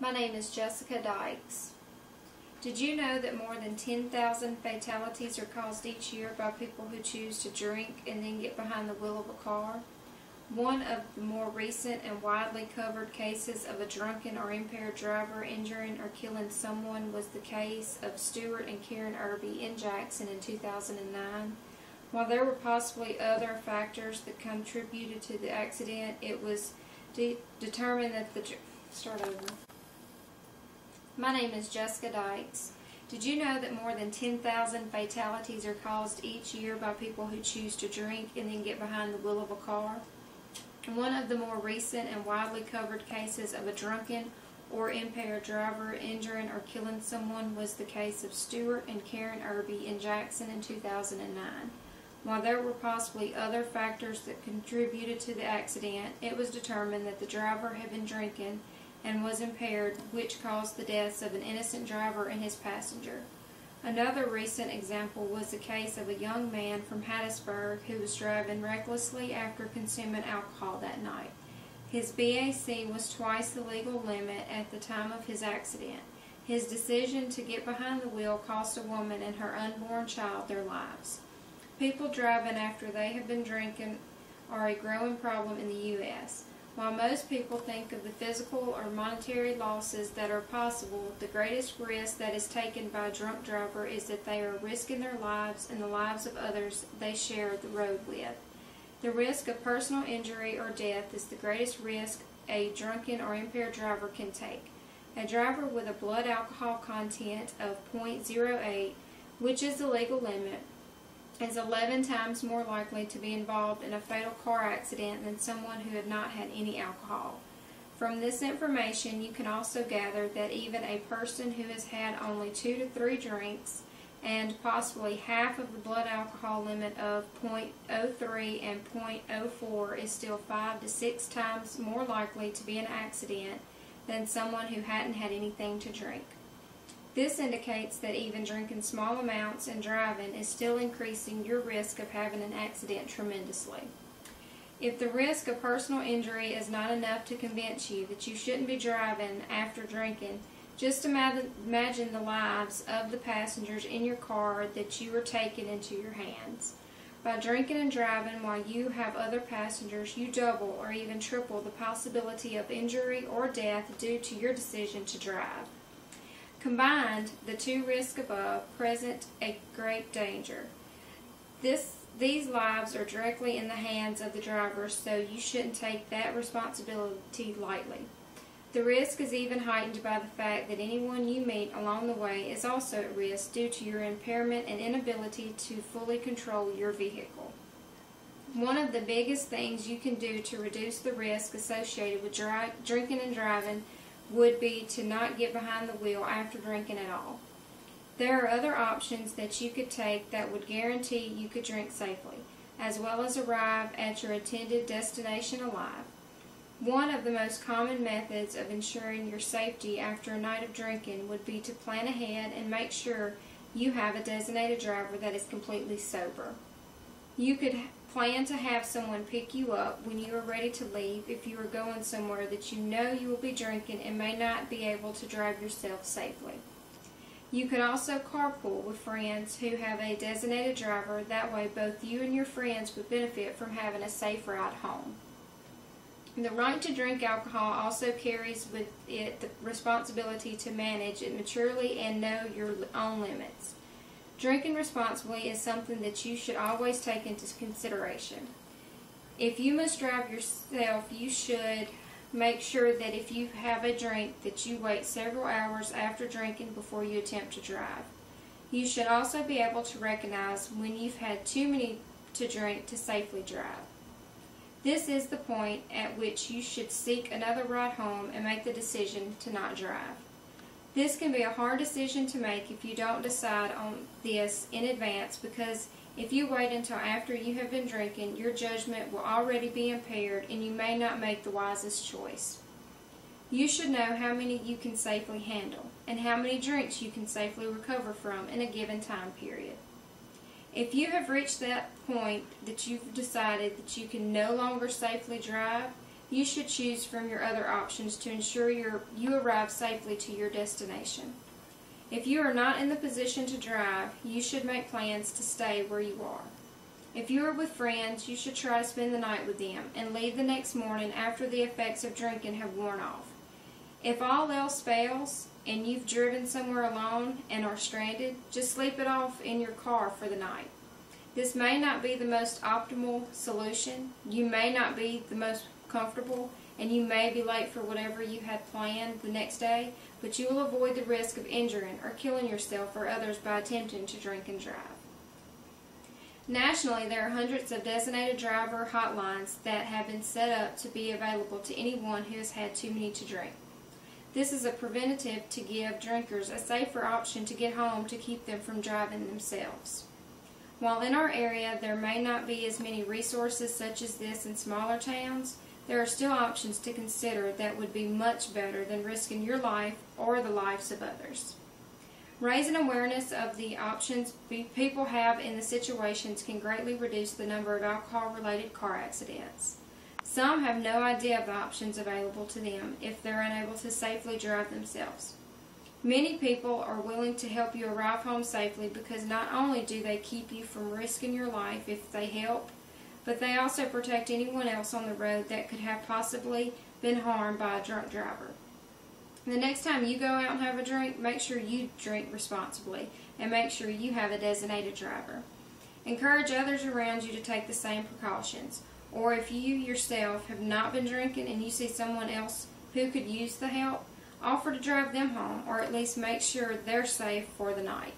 My name is Jessica Dykes. Did you know that more than 10,000 fatalities are caused each year by people who choose to drink and then get behind the wheel of a car? One of the more recent and widely covered cases of a drunken or impaired driver injuring or killing someone was the case of Stuart and Karen Irby in Jackson in 2009. While there were possibly other factors that contributed to the accident, it was determined that My name is Jessica Dykes. Did you know that more than 10,000 fatalities are caused each year by people who choose to drink and then get behind the wheel of a car? One of the more recent and widely covered cases of a drunken or impaired driver injuring or killing someone was the case of Stuart and Karen Irby in Jackson in 2009. While there were possibly other factors that contributed to the accident, it was determined that the driver had been drinking and was impaired, which caused the deaths of an innocent driver and his passenger. Another recent example was the case of a young man from Hattiesburg who was driving recklessly after consuming alcohol that night. His BAC was twice the legal limit at the time of his accident. His decision to get behind the wheel cost a woman and her unborn child their lives. People driving after they have been drinking are a growing problem in the U.S. While most people think of the physical or monetary losses that are possible, the greatest risk that is taken by a drunk driver is that they are risking their lives and the lives of others they share the road with. The risk of personal injury or death is the greatest risk a drunken or impaired driver can take. A driver with a blood alcohol content of 0.08, which is the legal limit, is 11 times more likely to be involved in a fatal car accident than someone who had not had any alcohol. From this information, you can also gather that even a person who has had only 2 to 3 drinks and possibly half of the blood alcohol limit of 0.03 and 0.04 is still 5 to 6 times more likely to be in an accident than someone who hadn't had anything to drink. This indicates that even drinking small amounts and driving is still increasing your risk of having an accident tremendously. If the risk of personal injury is not enough to convince you that you shouldn't be driving after drinking, just imagine the lives of the passengers in your car that you are taking into your hands. By drinking and driving while you have other passengers, you double or even triple the possibility of injury or death due to your decision to drive. Combined, the two risks above present a great danger. These lives are directly in the hands of the driver, so you shouldn't take that responsibility lightly. The risk is even heightened by the fact that anyone you meet along the way is also at risk due to your impairment and inability to fully control your vehicle. One of the biggest things you can do to reduce the risk associated with drinking and driving would be to not get behind the wheel after drinking at all. There are other options that you could take that would guarantee you could drink safely, as well as arrive at your intended destination alive. One of the most common methods of ensuring your safety after a night of drinking would be to plan ahead and make sure you have a designated driver that is completely sober. You could plan to have someone pick you up when you are ready to leave if you are going somewhere that you know you will be drinking and may not be able to drive yourself safely. You could also carpool with friends who have a designated driver. That way both you and your friends would benefit from having a safe ride home. The right to drink alcohol also carries with it the responsibility to manage it maturely and know your own limits. Drinking responsibly is something that you should always take into consideration. If you must drive yourself, you should make sure that if you have a drink that you wait several hours after drinking before you attempt to drive. You should also be able to recognize when you've had too many to drink to safely drive. This is the point at which you should seek another ride home and make the decision to not drive. This can be a hard decision to make if you don't decide on this in advance, because if you wait until after you have been drinking, your judgment will already be impaired and you may not make the wisest choice. You should know how many you can safely handle and how many drinks you can safely recover from in a given time period. If you have reached that point that you've decided that you can no longer safely drive, you should choose from your other options to ensure you arrive safely to your destination. If you are not in the position to drive, you should make plans to stay where you are. If you are with friends, you should try to spend the night with them and leave the next morning after the effects of drinking have worn off. If all else fails and you've driven somewhere alone and are stranded, just sleep it off in your car for the night. This may not be the most optimal solution, you may not be the most comfortable, and you may be late for whatever you had planned the next day, but you will avoid the risk of injuring or killing yourself or others by attempting to drink and drive. Nationally, there are hundreds of designated driver hotlines that have been set up to be available to anyone who has had too many to drink. This is a preventative to give drinkers a safer option to get home to keep them from driving themselves. While in our area there may not be as many resources such as this in smaller towns, there are still options to consider that would be much better than risking your life or the lives of others. Raising awareness of the options people have in the situations can greatly reduce the number of alcohol-related car accidents. Some have no idea of the options available to them if they're unable to safely drive themselves. Many people are willing to help you arrive home safely because not only do they keep you from risking your life if they help, but they also protect anyone else on the road that could have possibly been harmed by a drunk driver. The next time you go out and have a drink, make sure you drink responsibly and make sure you have a designated driver. Encourage others around you to take the same precautions. Or if you yourself have not been drinking and you see someone else who could use the help, offer to drive them home or at least make sure they're safe for the night.